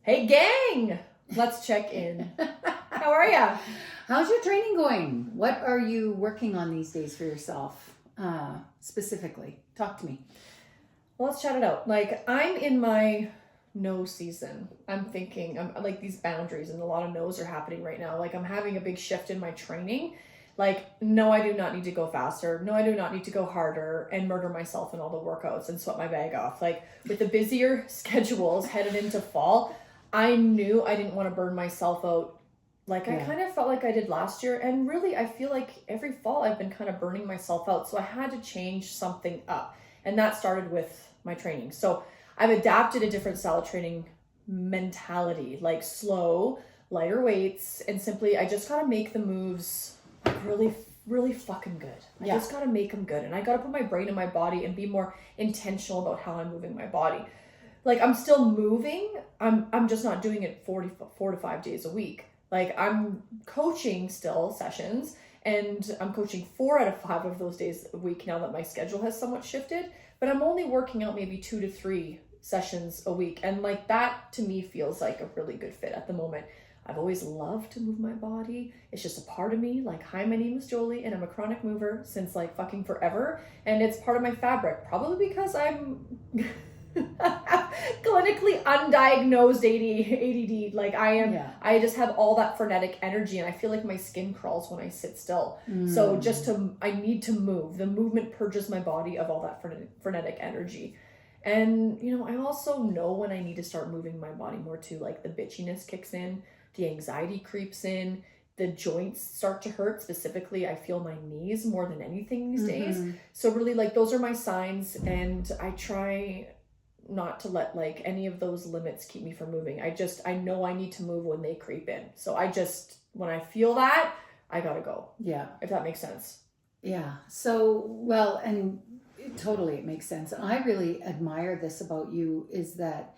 Hey gang, let's check in. How are ya? How's your training going? What are you working on these days for yourself specifically? Talk to me. Well, let's chat it out. Like, I'm in my no season. I'm like these boundaries, and a lot of no's are happening right now. Like, I'm having a big shift in my training. Like, no, I do not need to go faster. No, I do not need to go harder and murder myself in all the workouts and sweat my bag off. Like, with the busier schedules headed into fall, I knew I didn't want to burn myself out like I kind of felt like I did last year. And really, I feel like every fall I've been kind of burning myself out. So I had to change something up. And that started with my training. So I've adapted a different style of training mentality, like slow, lighter weights, and simply I just got to make the moves like really, really fucking good. I just got to make them good. And I got to put my brain in my body and be more intentional about how I'm moving my body. Like, I'm still moving. I'm just not doing it 4 to 5 days a week. Like, I'm coaching still sessions, and I'm coaching 4 out of 5 of those days a week now that my schedule has somewhat shifted, but I'm only working out maybe 2 to 3 sessions a week. And like, that to me feels like a really good fit at the moment. I've always loved to move my body. It's just a part of me. Like, hi, my name is Jolie, and I'm a chronic mover since like fucking forever. And it's part of my fabric, probably because I'm clinically undiagnosed ADD. Like, I am, I just have all that frenetic energy, and I feel like my skin crawls when I sit still. So I need to move. The movement purges my body of all that frenetic energy. And, I also know when I need to start moving my body more too. Like, the bitchiness kicks in, the anxiety creeps in, the joints start to hurt. Specifically, I feel my knees more than anything these days. So really, like, those are my signs, and I try not to let like any of those limits keep me from moving. I know I need to move when they creep in. So when I feel that, I gotta go. Yeah. If that makes sense. Yeah. So, well, and totally it makes sense. And I really admire this about you is that,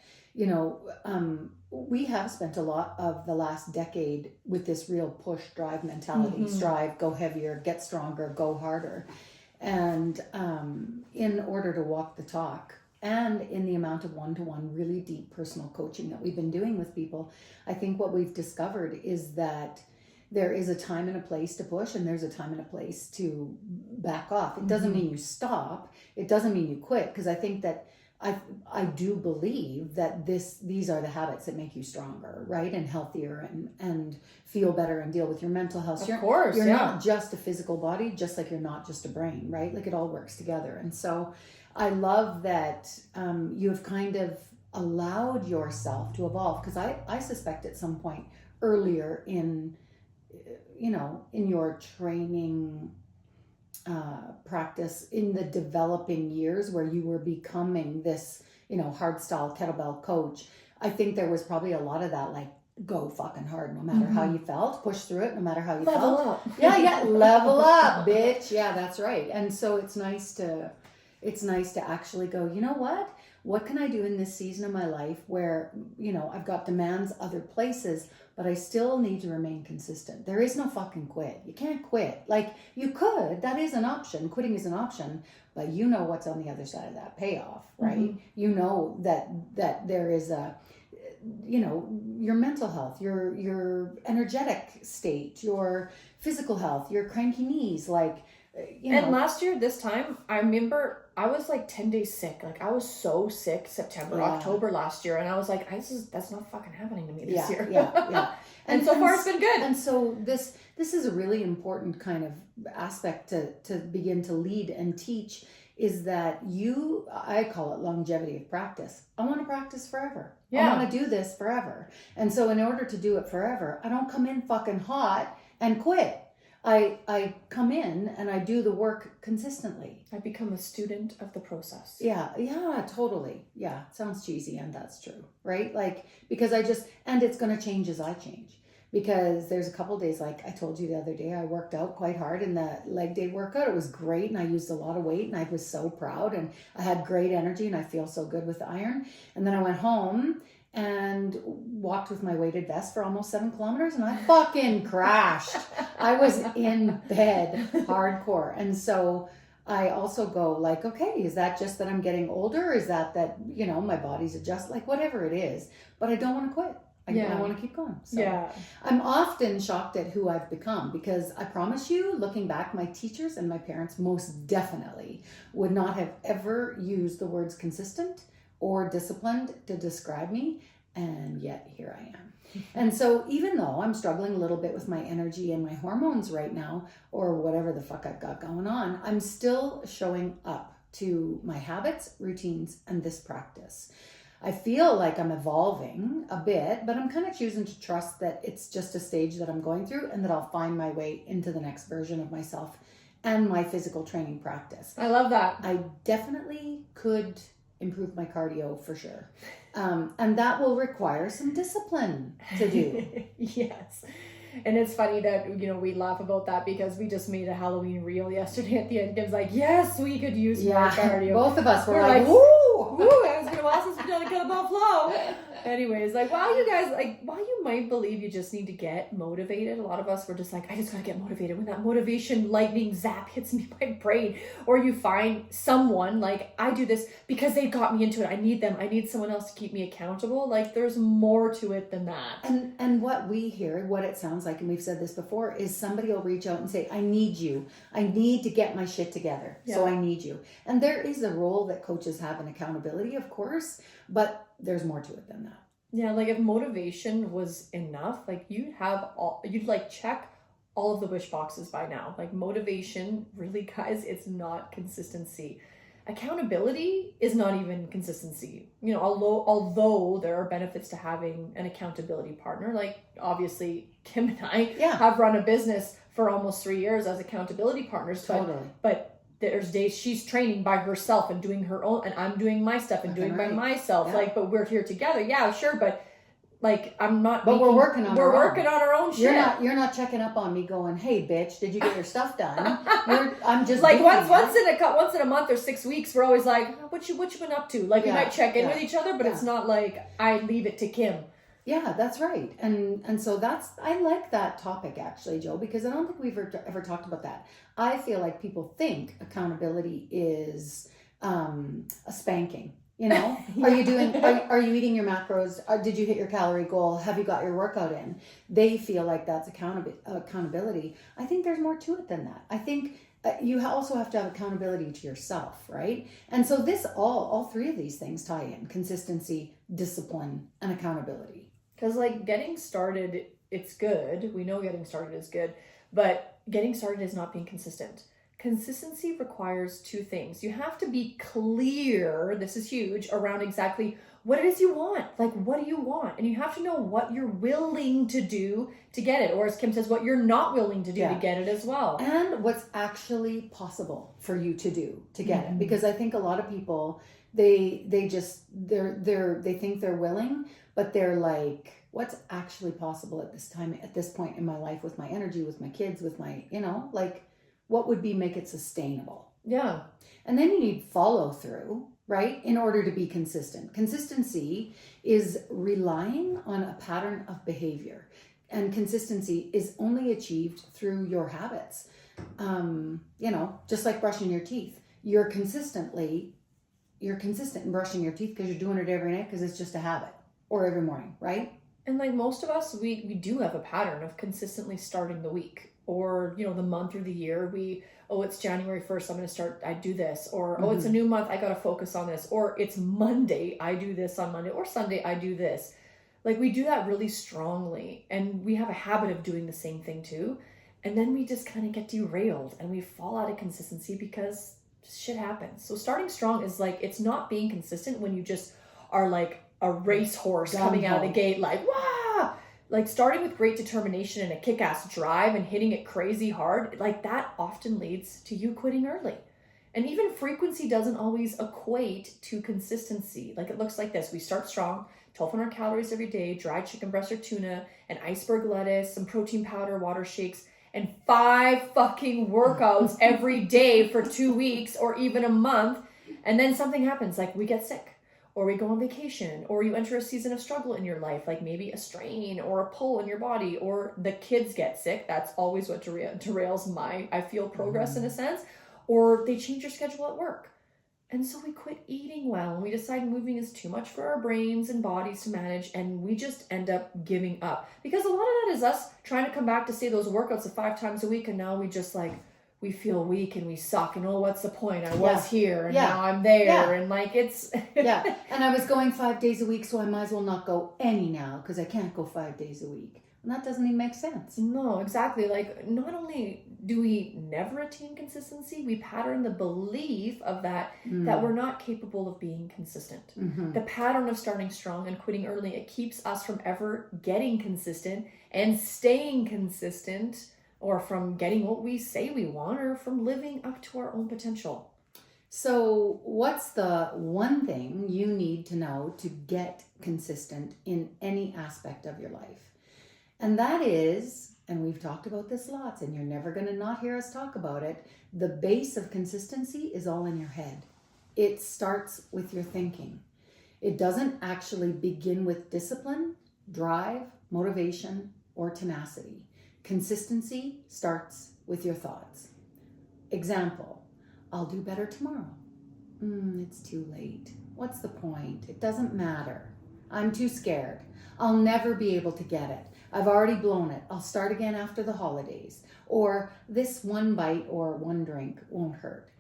we have spent a lot of the last decade with this real push drive mentality, strive, go heavier, get stronger, go harder. And in order to walk the talk, and in the amount of one-to-one really deep personal coaching that we've been doing with people, I think what we've discovered is that there is a time and a place to push, and there's a time and a place to back off. It doesn't mean you stop. It doesn't mean you quit, because I think that I do believe that these are the habits that make you stronger, right? And healthier and feel better and deal with your mental health. Of course, you're not just a physical body, just like you're not just a brain, right? Like, it all works together. And so I love that you have kind of allowed yourself to evolve, because I suspect at some point earlier in your training practice in the developing years where you were becoming this, hard style kettlebell coach, I think there was probably a lot of that, like, go fucking hard no matter how you felt, push through it no matter how you level felt. Up. Yeah, level up, bitch. Yeah, that's right. And so it's nice to actually go, you know what can I do in this season of my life where, I've got demands other places, but I still need to remain consistent. There is no fucking quit. You can't quit. Like, you could, that is an option. Quitting is an option, but you know what's on the other side of that payoff, right? You know that there is your mental health, your energetic state, your physical health, your cranky knees, like, And last year, this time, I remember I was like 10 days sick. Like, I was so sick October last year. And I was like, that's not fucking happening to me this year. Yeah. And so far it's been good. And so this is a really important kind of aspect to begin to lead and teach, is that I call it longevity of practice. I want to practice forever. I want to do this forever. And so in order to do it forever, I don't come in fucking hot and quit. I come in and I do the work consistently. I become a student of the process. Yeah, totally. Yeah, sounds cheesy, and that's true, right? Like, because and it's going to change as I change. Because there's a couple days, like I told you the other day, I worked out quite hard in the leg day workout. It was great, and I used a lot of weight, and I was so proud, and I had great energy, and I feel so good with the iron. And then I went home and walked with my weighted vest for almost 7 kilometers, and I fucking crashed. I was in bed hardcore. And so I also go like, okay, is that just that I'm getting older? Is that, my body's adjust, like whatever it is, but I don't want to quit. I want to keep going. So Yeah. I'm often shocked at who I've become, because I promise you, looking back, my teachers and my parents most definitely would not have ever used the words consistent or disciplined to describe me. And yet here I am. And so even though I'm struggling a little bit with my energy and my hormones right now, or whatever the fuck I've got going on, I'm still showing up to my habits, routines, and this practice. I feel like I'm evolving a bit, but I'm kind of choosing to trust that it's just a stage that I'm going through, and that I'll find my way into the next version of myself and my physical training practice. I love that. I definitely could improve my cardio for sure. And that will require some discipline to do. Yes. And it's funny that, we laugh about that because we just made a Halloween reel yesterday at the end. It was like, yes, we could use more cardio. Both of us were We're like, woo! woo! It's been a while since we've done a kettlebell flow. Anyways, while you might believe you just need to get motivated, a lot of us were just like, I just gotta get motivated. When that motivation lightning zap hits me my brain, or you find someone, like, I do this because they got me into it. I need them. I need someone else to keep me accountable. Like, there's more to it than that. And what we hear, what it sounds like, and we've said this before, is somebody will reach out and say, I need you. I need to get my shit together. Yeah. So I need you. And there is a role that coaches have in accountability, of course, but there's more to it than that. Yeah, if motivation was enough, you'd check all of the wish boxes by now. Motivation, really, guys, it's not consistency. Accountability is not even consistency. Although there are benefits to having an accountability partner, obviously Kim and I have run a business for almost 3 years as accountability partners. Totally. But there's days she's training by herself and doing her own, and I'm doing my stuff and doing by myself. Yeah. But we're here together. Yeah, sure. But I'm not. But we're working on our own shit. You're not checking up on me, going, "Hey, bitch, did you get your stuff done?" I'm just once in a month or 6 weeks, we're always like, oh, "What you been up to?" We might check in with each other, but it's not like I leave it to Kim. Yeah, that's right. And so I like that topic actually, Joe, because I don't think we've ever talked about that. I feel like people think accountability is a spanking. Yeah. Are you eating your macros? Did you hit your calorie goal? Have you got your workout in? They feel like that's accountability. I think there's more to it than that. I think you also have to have accountability to yourself, right? And so all three of these things tie in: consistency, discipline, and accountability. Because getting started, it's good. We know getting started is good, but getting started is not being consistent. Consistency requires two things. You have to be clear, this is huge, around exactly what it is you want. What do you want? And you have to know what you're willing to do to get it. Or as Kim says, what you're not willing to do to get it as well. And what's actually possible for you to do to get it. Because I think a lot of people, they think they're willing, but they're like, what's actually possible at this point in my life, with my energy, with my kids, with my, what would make it sustainable? Yeah. And then you need follow through, right? In order to be consistent. Consistency is relying on a pattern of behavior. And consistency is only achieved through your habits. Just like brushing your teeth. You're consistent in brushing your teeth because you're doing it every night because it's just a habit, or every morning, right? And most of us, we do have a pattern of consistently starting the week, or, the month or the year. It's January 1st, I do this, or, it's a new month, I got to focus on this, or it's Monday, I do this on Monday, or Sunday, I do this. We do that really strongly, and we have a habit of doing the same thing too. And then we just kind of get derailed and we fall out of consistency because shit happens. So starting strong is it's not being consistent when you just are like a racehorse coming out of the gate, wow! Starting with great determination and a kick-ass drive and hitting it crazy hard, that often leads to you quitting early. And even frequency doesn't always equate to consistency. It looks like this. We start strong, 1,200 calories every day, dried chicken breast or tuna, an iceberg lettuce, some protein powder, water shakes, and 5 fucking workouts every day for 2 weeks or even a month. And then something happens, we get sick, or we go on vacation, or you enter a season of struggle in your life, maybe a strain or a pull in your body, or the kids get sick. That's always what derails my, I feel, progress in a sense. or they change their schedule at work. And so we quit eating well and we decide moving is too much for our brains and bodies to manage, and we just end up giving up. Because a lot of that is us trying to come back to say those workouts of 5 times a week, and now we just like, we feel weak and we suck and what's the point? I was here and now I'm there and like it's yeah. And I was going 5 days a week, so I might as well not go any now because I can't go 5 days a week. And that doesn't even make sense. No, exactly. Like, not only do we never attain consistency, we pattern the belief of that we're not capable of being consistent. The pattern of starting strong and quitting early, it keeps us from ever getting consistent and staying consistent, or from getting what we say we want, or from living up to our own potential. So what's the one thing you need to know to get consistent in any aspect of your life? And that is, and we've talked about this lots, and you're never going to not hear us talk about it, the base of consistency is all in your head. It starts with your thinking. It doesn't actually begin with discipline, drive, motivation, or tenacity. Consistency starts with your thoughts. Example, I'll do better tomorrow. It's too late. What's the point? It doesn't matter. I'm too scared. I'll never be able to get it. I've already blown it. I'll start again after the holidays. Or this one bite or one drink won't hurt.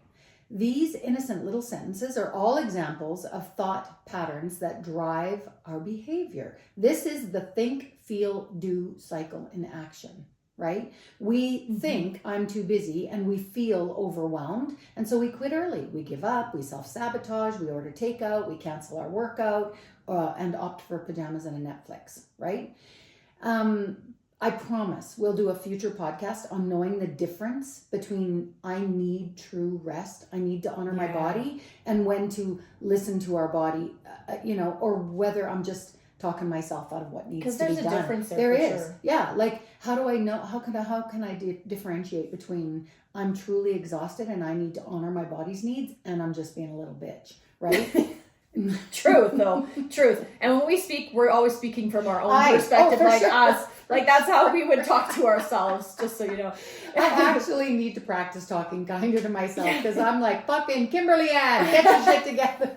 These innocent little sentences are all examples of thought patterns that drive our behavior. This is the think, feel, do cycle in action, right? We think I'm too busy and we feel overwhelmed. And so we quit early. We give up, we self-sabotage, we order takeout, we cancel our workout, and opt for pajamas and a Netflix, right? I promise we'll do a future podcast on knowing the difference between I need true rest, I need to honor my body, and when to listen to our body, or whether I'm just talking myself out of what needs to be done. Because there's a difference there. There is. Sure. Yeah. Like, how do I know, how can I differentiate between I'm truly exhausted and I need to honor my body's needs and I'm just being a little bitch, right? Truth, though. Truth. And when we speak, we're always speaking from our own perspective, us. Like, that's how we would talk to ourselves, just so you know. I actually need to practice talking kinder to myself because I'm like, fucking Kimberly Ann, get your shit together.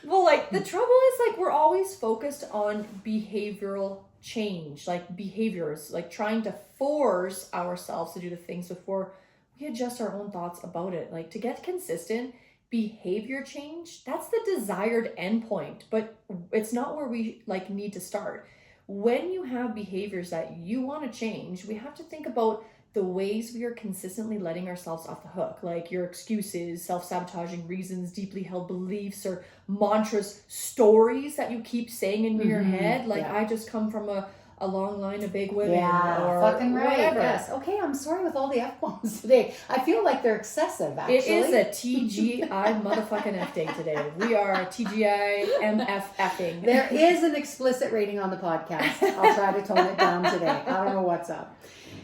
Well, like, the trouble is, like, we're always focused on behavioral change, like behaviors, like trying to force ourselves to do the things before we adjust our own thoughts about it. Like, to get consistent behavior change, that's the desired endpoint, but it's not where we need to start. When you have behaviors that you want to change, we have to think about the ways we are consistently letting ourselves off the hook, like your excuses, self-sabotaging reasons, deeply held beliefs, or mantras, stories that you keep saying in your head, like I just come from a long line of big women, or fucking right. Whatever. Yes. Okay, I'm sorry with all the F-bombs today. I feel like they're excessive, actually. It is a TGI motherfucking F day today. We are TGI MFFing. There is an explicit rating on the podcast. I'll try to tone it down today. I don't know what's up.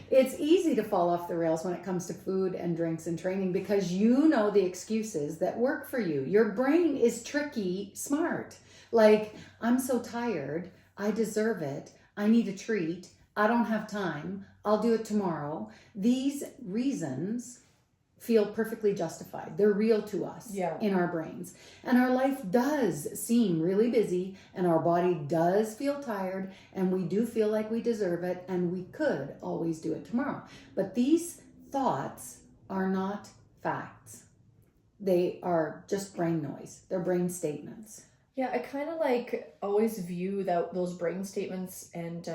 It's easy to fall off the rails when it comes to food and drinks and training because you know the excuses that work for you. Your brain is tricky, smart. Like, I'm so tired. I deserve it. I need a treat. I don't have time. I'll do it tomorrow. These reasons feel perfectly justified. They're real to us in our brains. And our life does seem really busy and our body does feel tired and we do feel like we deserve it and we could always do it tomorrow. But these thoughts are not facts. They are just brain noise. They're brain statements. Yeah, I kind of always view those brain statements and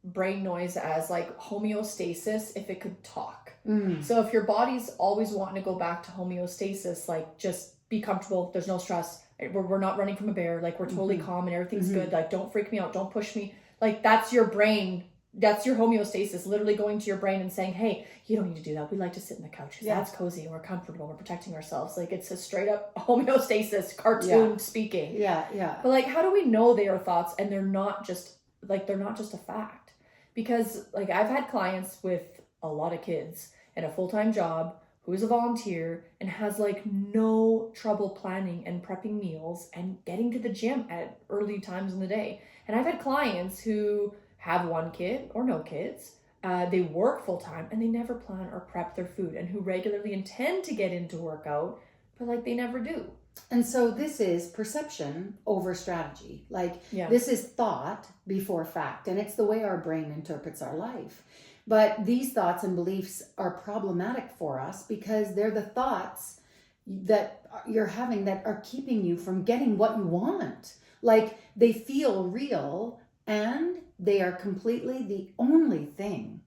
brain noise as like homeostasis if it could talk. So if your body's always wanting to go back to homeostasis, like just be comfortable, there's no stress, we're not running from a bear, like we're totally calm and everything's good, like don't freak me out, don't push me, like that's your brain, that's your homeostasis literally going to your brain and saying, hey, you don't need to do that, we like to sit in the couch because that's cozy and we're comfortable, we're protecting ourselves. Like, it's a straight up homeostasis cartoon speaking. But like, how do we know they are thoughts and they're not just a fact? Because like, I've had clients with a lot of kids and a full-time job who is a volunteer and has like no trouble planning and prepping meals and getting to the gym at early times in the day. And I've had clients who have one kid or no kids, they work full time and they never plan or prep their food, and who regularly intend to get into workout, but like they never do. And so this is perception over strategy. Like Yeah. this is thought before fact, and it's the way our brain interprets our life. But these thoughts and beliefs are problematic for us because they're the thoughts that you're having that are keeping you from getting what you want. Like they feel real and they are completely the only thing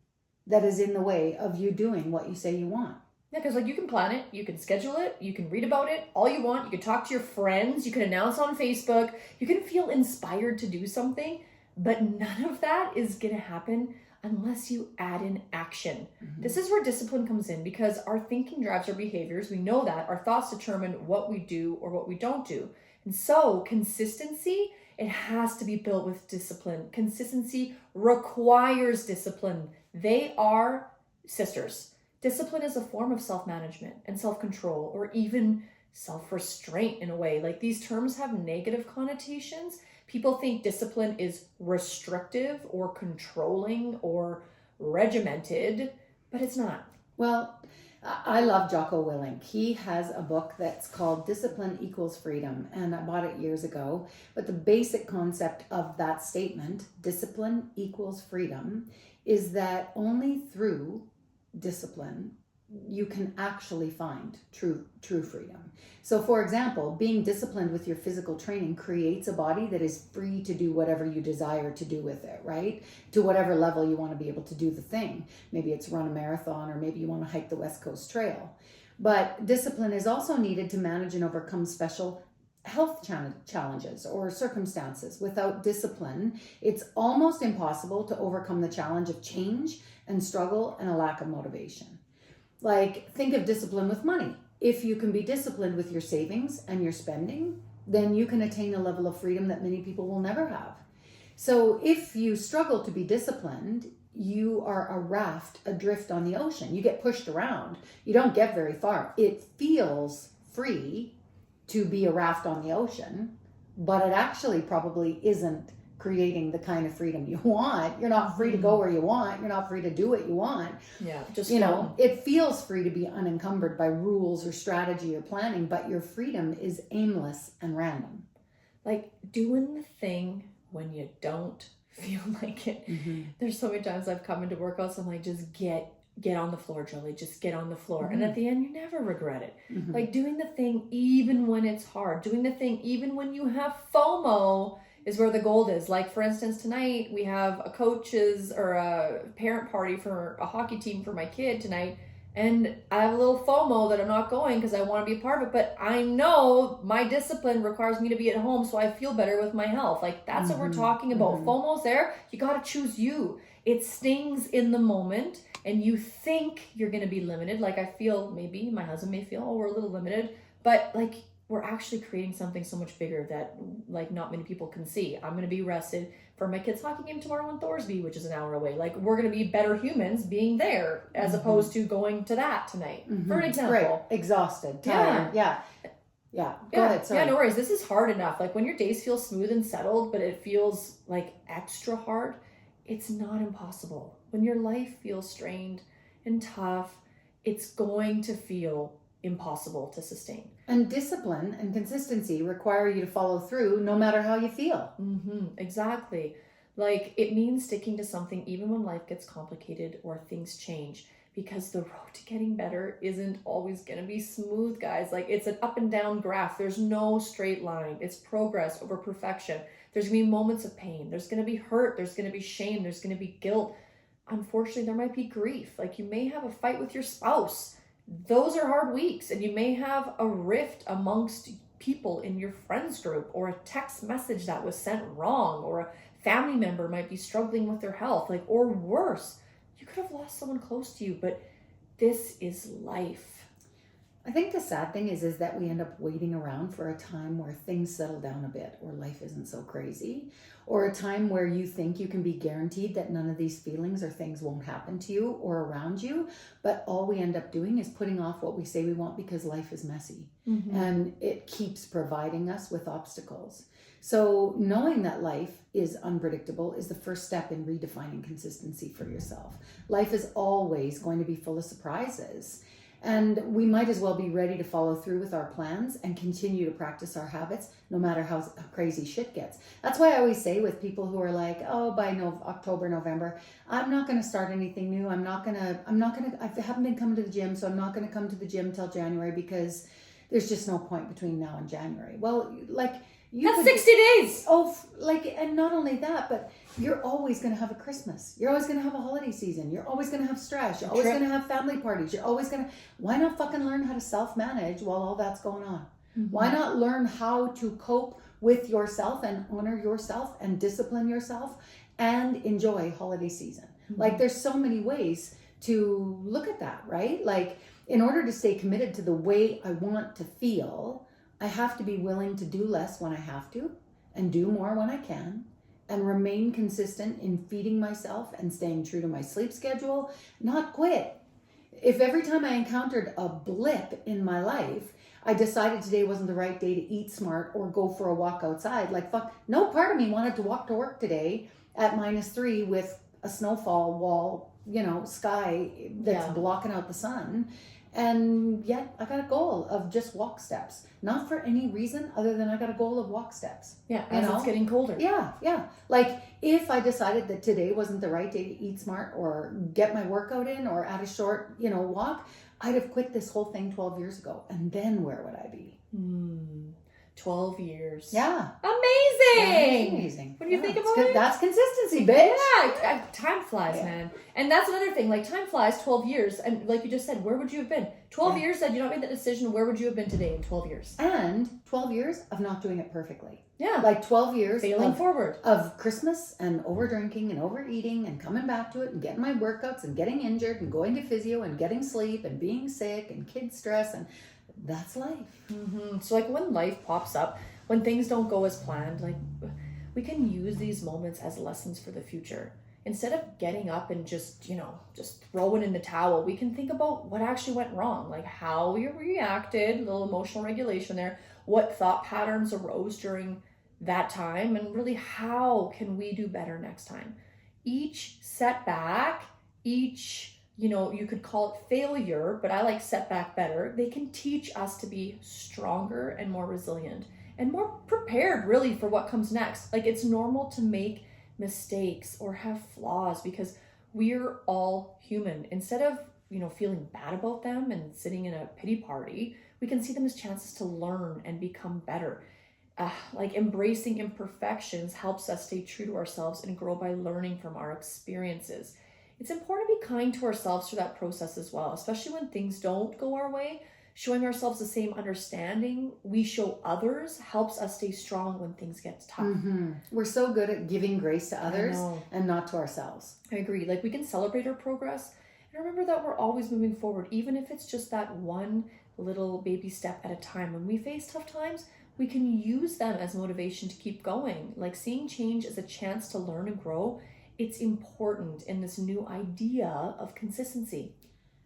that is in the way of you doing what you say you want. Yeah, because like you can plan it, you can schedule it, you can read about it all you want, you can talk to your friends, you can announce on Facebook, you can feel inspired to do something, but none of that is going to happen unless you add in action. Mm-hmm. This is where discipline comes in, because our thinking drives our behaviors. We know that. Our thoughts determine what we do or what we don't do. And so consistency, it has to be built with discipline. Consistency requires discipline. They are sisters. Discipline is a form of self-management and self-control, or even self-restraint in a way. Like these terms have negative connotations. People think discipline is restrictive or controlling or regimented, but it's not. Well, I love Jocko Willink. He has a book that's called Discipline Equals Freedom, and I bought it years ago. But the basic concept of that statement, discipline equals freedom, is that only through discipline you can actually find true freedom. So for example, being disciplined with your physical training creates a body that is free to do whatever you desire to do with it, right? To whatever level you want to be able to do the thing. Maybe it's run a marathon, or maybe you want to hike the West Coast Trail. But discipline is also needed to manage and overcome special health challenges or circumstances. Without discipline, it's almost impossible to overcome the challenge of change and struggle and a lack of motivation. Like, think of discipline with money. If you can be disciplined with your savings and your spending, then you can attain a level of freedom that many people will never have. So if you struggle to be disciplined, you are a raft adrift on the ocean. You get pushed around. You don't get very far. It feels free to be a raft on the ocean, but it actually probably isn't creating the kind of freedom you want. You're not free to go where you want. You're not free to do what you want. Yeah, just it feels free to be unencumbered by rules or strategy or planning, but your freedom is aimless and random. Like doing the thing when you don't feel like it. Mm-hmm. There's so many times I've come into workouts, I'm like, just get on the floor, Jolie, just get on the floor. Mm-hmm. And at the end, you never regret it. Mm-hmm. Like doing the thing even when it's hard, doing the thing even when you have FOMO is where the gold is. Like for instance, tonight we have a coach's or a parent party for a hockey team for my kid tonight. And I have a little FOMO that I'm not going because I want to be a part of it, but I know my discipline requires me to be at home so I feel better with my health. Like that's what we're talking about. FOMO's there. You got to choose you. It stings in the moment and you think you're going to be limited. Like I feel, maybe my husband may feel, oh, we're a little limited, but like we're actually creating something so much bigger that like not many people can see. I'm going to be rested for my kids' hockey game tomorrow in Thorsby, which is an hour away. Like we're going to be better humans being there as opposed to going to that tonight, for an example. Right. Exhausted, tired. Yeah. Go ahead. Sorry. Yeah, no worries. This is hard enough. Like when your days feel smooth and settled, but it feels like extra hard, it's not impossible. When your life feels strained and tough, it's going to feel impossible to sustain. And discipline and consistency require you to follow through no matter how you feel. Exactly. Like it means sticking to something even when life gets complicated or things change, because the road to getting better isn't always going to be smooth, guys. Like it's an up and down graph. There's no straight line. It's progress over perfection. There's going to be moments of pain. There's going to be hurt. There's going to be shame. There's going to be guilt. Unfortunately, there might be grief. Like you may have a fight with your spouse. Those are hard weeks, and you may have a rift amongst people in your friends group, or a text message that was sent wrong, or a family member might be struggling with their health, like, or worse, you could have lost someone close to you, but this is life. I think the sad thing is that we end up waiting around for a time where things settle down a bit, or life isn't so crazy, or a time where you think you can be guaranteed that none of these feelings or things won't happen to you or around you. But all we end up doing is putting off what we say we want because life is messy, and it keeps providing us with obstacles. So knowing that life is unpredictable is the first step in redefining consistency for yourself. Life is always going to be full of surprises. And we might as well be ready to follow through with our plans and continue to practice our habits no matter how crazy shit gets. That's why I always say with people who are like, oh, by October, November, I'm not going to start anything new. I haven't been coming to the gym, so I'm not going to come to the gym till January because there's just no point between now and January. Well, like, that's 60 days. Oh, like, and not only that, but you're always going to have a Christmas. You're always going to have a holiday season. You're always going to have stress. You're always going to have family parties. You're always going to, why not fucking learn how to self-manage while all that's going on? Why not learn how to cope with yourself and honor yourself and discipline yourself and enjoy holiday season? Like, there's so many ways to look at that, right? Like, in order to stay committed to the way I want to feel, I have to be willing to do less when I have to and do more when I can, and remain consistent in feeding myself and staying true to my sleep schedule, not quit. If every time I encountered a blip in my life, I decided today wasn't the right day to eat smart or go for a walk outside, like, fuck, no part of me wanted to walk to work today at -3 with a snowfall wall, sky that's blocking out the sun. And yet I got a goal of just walk steps, not for any reason other than I got a goal of walk steps. Yeah, as it's getting colder. Yeah. Like, if I decided that today wasn't the right day to eat smart or get my workout in or add a short, walk, I'd have quit this whole thing 12 years ago. And then where would I be? 12 years. Yeah. Amazing. Amazing. When you think about it. That's consistency, bitch. Yeah, time flies, man. And that's another thing. Like, time flies, 12 years. And like you just said, where would you have been? 12 years had you not made that decision, where would you have been today in 12 years? And 12 years of not doing it perfectly. Yeah. Like 12 years failing forward. Of Christmas and over drinking and overeating and coming back to it and getting my workouts and getting injured and going to physio and getting sleep and being sick and kid stress, and that's life. So like, when life pops up, when things don't go as planned, like, we can use these moments as lessons for the future. Instead of getting up and just throwing in the towel, we can think about what actually went wrong, like how we reacted, a little emotional regulation there, what thought patterns arose during that time, and really how can we do better next time. Each setback, you could call it failure, but I like setback better. They can teach us to be stronger and more resilient and more prepared really for what comes next. Like, it's normal to make mistakes or have flaws because we're all human. Instead of, feeling bad about them and sitting in a pity party, we can see them as chances to learn and become better. Like, embracing imperfections helps us stay true to ourselves and grow by learning from our experiences. It's important to be kind to ourselves through that process as well, especially when things don't go our way. Showing ourselves the same understanding we show others helps us stay strong when things get tough. We're so good at giving grace to others and not to ourselves. I agree. Like, we can celebrate our progress and remember that we're always moving forward, even if it's just that one little baby step at a time. When we face tough times, we can use them as motivation to keep going. Like, seeing change as a chance to learn and grow, it's important in this new idea of consistency.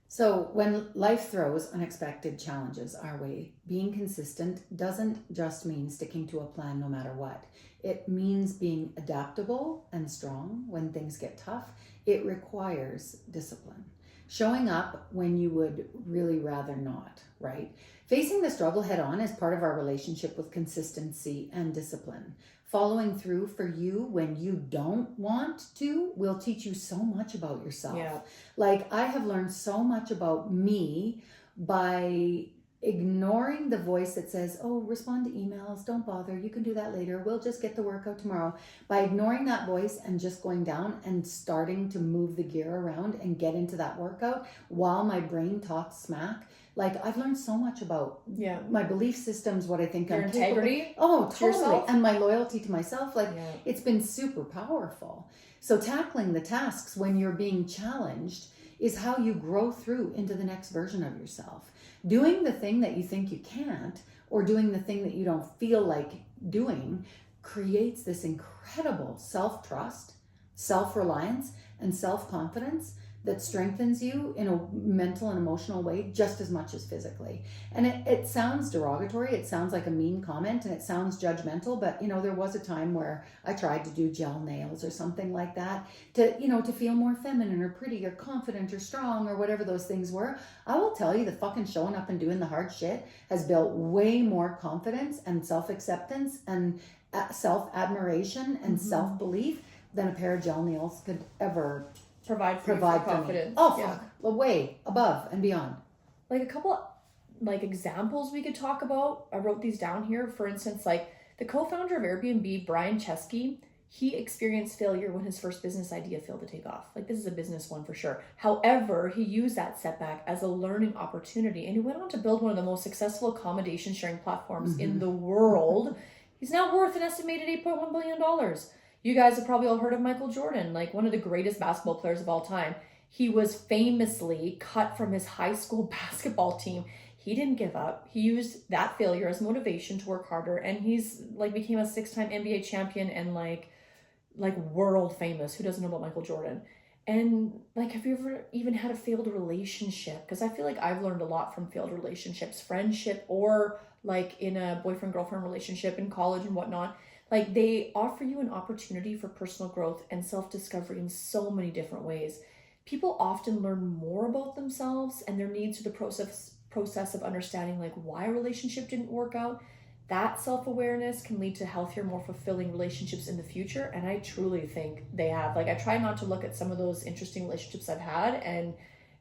So when life throws unexpected challenges our way, being consistent doesn't just mean sticking to a plan no matter what. It means being adaptable and strong when things get tough. It requires discipline. Showing up when you would really rather not, right? Facing the struggle head on is part of our relationship with consistency and discipline. Following through for you when you don't want to will teach you so much about yourself. Yeah. Like, I have learned so much about me by ignoring the voice that says, oh, respond to emails, don't bother, you can do that later, we'll just get the workout tomorrow. By ignoring that voice and just going down and starting to move the gear around and get into that workout while my brain talks smack. Like, I've learned so much about my belief systems, what I think your I'm integrity. Capable. Oh, totally. And my loyalty to myself. Like, it's been super powerful. So tackling the tasks when you're being challenged is how you grow through into the next version of yourself. Doing the thing that you think you can't, or doing the thing that you don't feel like doing, creates this incredible self-trust, self-reliance, and self-confidence that strengthens you in a mental and emotional way just as much as physically. And it sounds derogatory, it sounds like a mean comment, and it sounds judgmental, but there was a time where I tried to do gel nails or something like that to feel more feminine or pretty or confident or strong or whatever those things were. I will tell you, the fucking showing up and doing the hard shit has built way more confidence and self-acceptance and self-admiration and self-belief than a pair of gel nails could ever provide for confidence. Oh, fuck. Way above and beyond. Like a couple examples we could talk about. I wrote these down here. For instance, like the co-founder of Airbnb, Brian Chesky, he experienced failure when his first business idea failed to take off. Like, this is a business one for sure. However, he used that setback as a learning opportunity, and he went on to build one of the most successful accommodation sharing platforms in the world. He's now worth an estimated $8.1 billion. You guys have probably all heard of Michael Jordan, like one of the greatest basketball players of all time. He was famously cut from his high school basketball team. He didn't give up. He used that failure as motivation to work harder, and he's became a 6-time NBA champion and like world famous. Who doesn't know about Michael Jordan? And have you ever even had a failed relationship? Because I feel like I've learned a lot from failed relationships, friendship, or in a boyfriend-girlfriend relationship in college and whatnot. They offer you an opportunity for personal growth and self-discovery in so many different ways. People often learn more about themselves and their needs through the process of understanding why a relationship didn't work out. That self-awareness can lead to healthier, more fulfilling relationships in the future. And I truly think they have. I try not to look at some of those interesting relationships I've had and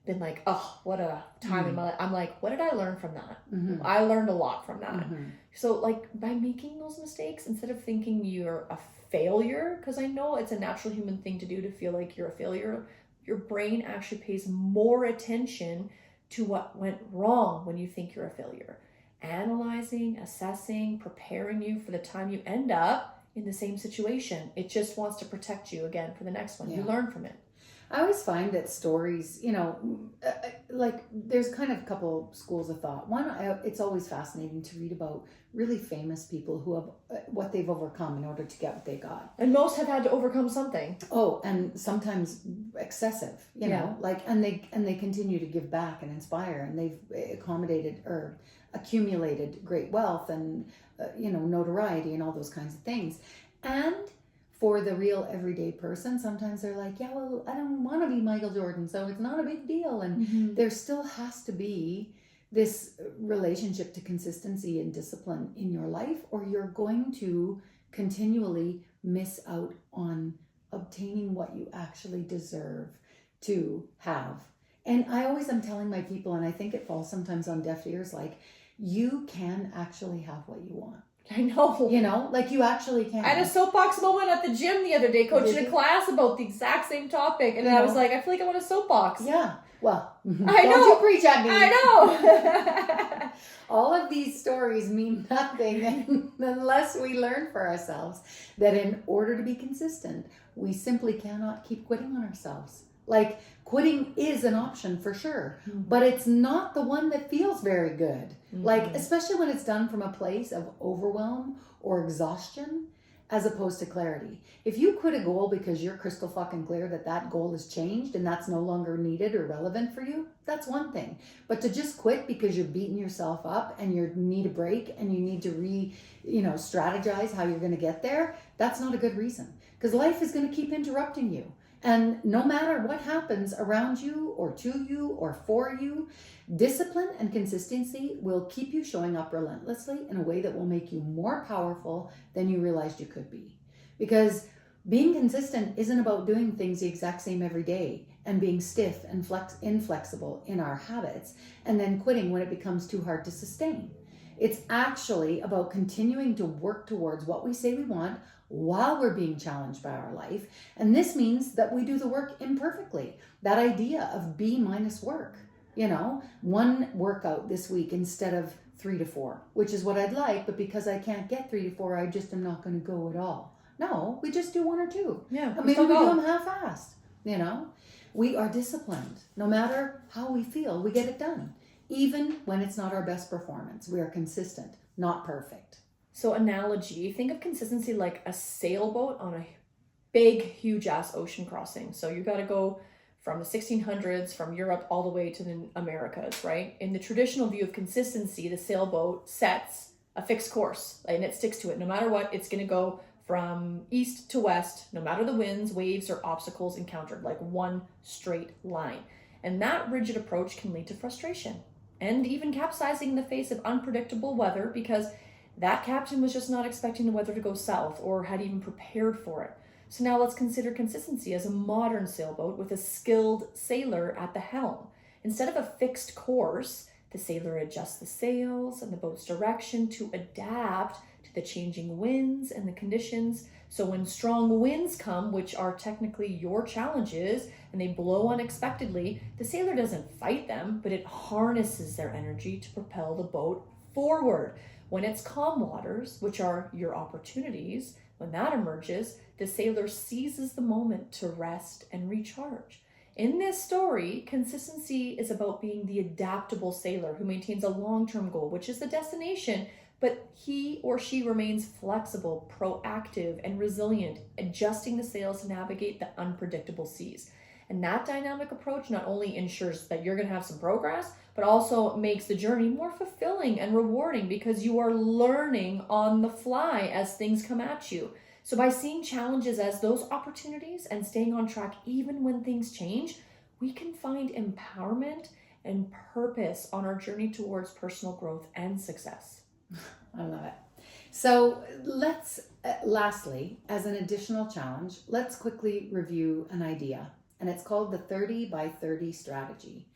been like, oh, what a time in my life. I'm like, what did I learn from that? I learned a lot from that. So by making those mistakes, instead of thinking you're a failure, because I know it's a natural human thing to do to feel like you're a failure, your brain actually pays more attention to what went wrong when you think you're a failure. Analyzing, assessing, preparing you for the time you end up in the same situation. It just wants to protect you again for the next one. You learn from it. I always find that stories, there's kind of a couple schools of thought. One, it's always fascinating to read about really famous people who have what they've overcome in order to get what they got. And most have had to overcome something. Oh, and sometimes excessive, you know, and they continue to give back and inspire, and they've accumulated great wealth and, notoriety and all those kinds of things. And for the real everyday person, sometimes they're like, yeah, well, I don't want to be Michael Jordan, so it's not a big deal. And there still has to be this relationship to consistency and discipline in your life, or you're going to continually miss out on obtaining what you actually deserve to have. And I always am telling my people, and I think it falls sometimes on deaf ears, you can actually have what you want. I know. You actually can. I had a soapbox moment at the gym the other day, coaching a class about the exact same topic. And I was like, I feel like I want a soapbox. Yeah. Well, I know. Don't you preach at me. I know. All of these stories mean nothing unless we learn for ourselves that in order to be consistent, we simply cannot keep quitting on ourselves. Quitting is an option for sure, but it's not the one that feels very good. Especially when it's done from a place of overwhelm or exhaustion as opposed to clarity. If you quit a goal because you're crystal fucking clear that goal has changed and that's no longer needed or relevant for you, that's one thing. But to just quit because you're beating yourself up and you need a break and you need to strategize how you're going to get there, that's not a good reason, because life is going to keep interrupting you. And no matter what happens around you or to you or for you, discipline and consistency will keep you showing up relentlessly in a way that will make you more powerful than you realized you could be. Because being consistent isn't about doing things the exact same every day and being stiff and inflexible in our habits and then quitting when it becomes too hard to sustain. It's actually about continuing to work towards what we say we want while we're being challenged by our life. And this means that we do the work imperfectly. That idea of B minus work, one workout this week instead of 3 to 4, which is what I'd like, but because I can't get 3 to 4, I just am not going to go at all. No, we just do 1 or 2. Yeah. Maybe we do them half-assed, We are disciplined. No matter how we feel, we get it done. Even when it's not our best performance, we are consistent, not perfect. So analogy, think of consistency like a sailboat on a big, huge ass ocean crossing. So you got to go from the 1600s, from Europe all the way to the Americas, right? In the traditional view of consistency, the sailboat sets a fixed course and it sticks to it. No matter what, it's going to go from east to west, no matter the winds, waves, or obstacles encountered, like one straight line. And that rigid approach can lead to frustration and even capsizing in the face of unpredictable weather, because that captain was just not expecting the weather to go south or had even prepared for it. So now let's consider consistency as a modern sailboat with a skilled sailor at the helm. Instead of a fixed course, the sailor adjusts the sails and the boat's direction to adapt to the changing winds and the conditions. So when strong winds come, which are technically your challenges, and they blow unexpectedly, the sailor doesn't fight them, but it harnesses their energy to propel the boat forward. When it's calm waters, which are your opportunities, when that emerges, the sailor seizes the moment to rest and recharge. In this story, consistency is about being the adaptable sailor who maintains a long-term goal, which is the destination, but he or she remains flexible, proactive, and resilient, adjusting the sails to navigate the unpredictable seas. And that dynamic approach not only ensures that you're going to have some progress, but also makes the journey more fulfilling and rewarding because you are learning on the fly as things come at you. So by seeing challenges as those opportunities and staying on track even when things change, we can find empowerment and purpose on our journey towards personal growth and success. I love it. So let's, lastly, as an additional challenge, let's quickly review an idea. And it's called the 30 by 30 strategy.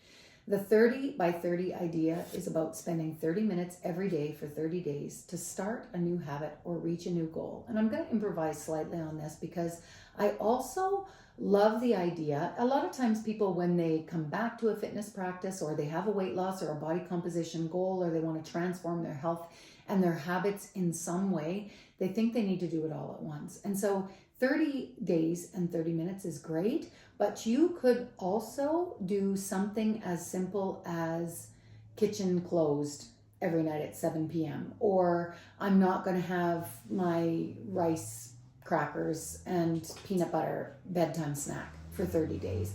The 30 by 30 idea is about spending 30 minutes every day for 30 days to start a new habit or reach a new goal. And I'm going to improvise slightly on this because I also love the idea. A lot of times people, when they come back to a fitness practice or they have a weight loss or a body composition goal or they want to transform their health and their habits in some way, they think they need to do it all at once. And so 30 days and 30 minutes is great, but you could also do something as simple as kitchen closed every night at 7 p.m. Or I'm not going to have my rice crackers and peanut butter bedtime snack for 30 days.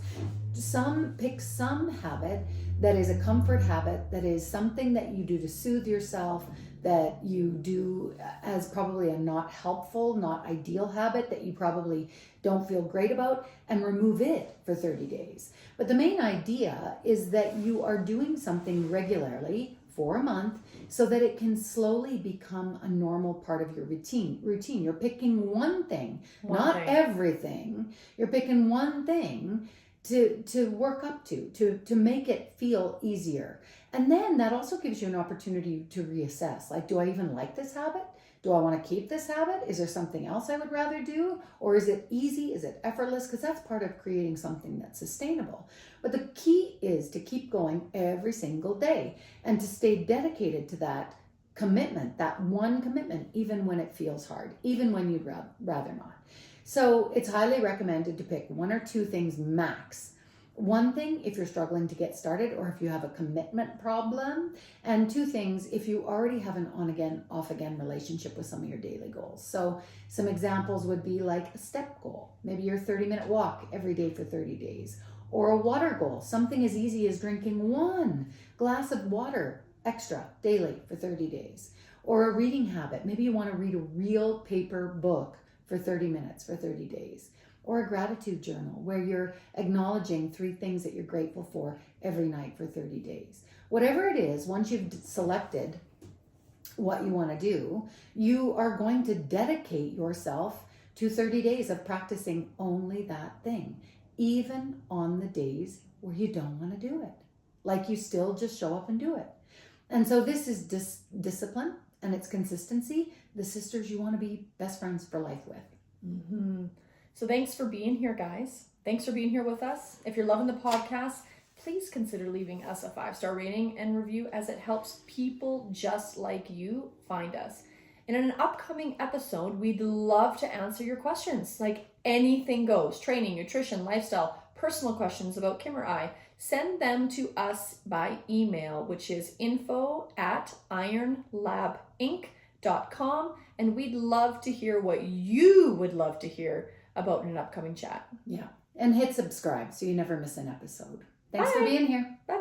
Pick some habit that is a comfort habit, that is something that you do to soothe yourself, that you do as probably a not helpful, not ideal habit that you probably don't feel great about, and remove it for 30 days. But the main idea is that you are doing something regularly for a month so that it can slowly become a normal part of your routine. You're picking one thing, not everything. You're picking one thing to work up to make it feel easier. And then that also gives you an opportunity to reassess. Like, do I even like this habit? Do I want to keep this habit? Is there something else I would rather do? Or is it easy? Is it effortless? Because that's part of creating something that's sustainable. But the key is to keep going every single day and to stay dedicated to that commitment, that one commitment, even when it feels hard, even when you'd rather not. So it's highly recommended to pick one or two things max. One thing if you're struggling to get started or if you have a commitment problem, and two things if you already have an on-again, off-again relationship with some of your daily goals. So some examples would be like a step goal, maybe your 30-minute walk every day for 30 days, or a water goal, something as easy as drinking 1 glass of water extra daily for 30 days, or a reading habit. Maybe you want to read a real paper book for 30 minutes for 30 days. Or a gratitude journal where you're acknowledging 3 things that you're grateful for every night for 30 days. Whatever it is, once you've selected what you want to do, you are going to dedicate yourself to 30 days of practicing only that thing, even on the days where you don't want to do it. Like, you still just show up and do it. And so this is discipline and it's consistency, the sisters you want to be best friends for life with. Mm-hmm. So thanks for being here, guys. Thanks for being here with us. If you're loving the podcast, please consider leaving us a 5-star rating and review, as it helps people just like you find us. And in an upcoming episode, we'd love to answer your questions, like anything goes: training, nutrition, lifestyle, personal questions about Kim or I, send them to us by email, which is info@ironlabinc.com. And we'd love to hear what you would love to hear about in an upcoming chat. Yeah. And hit subscribe so you never miss an episode. Thanks for being here. Bye-bye.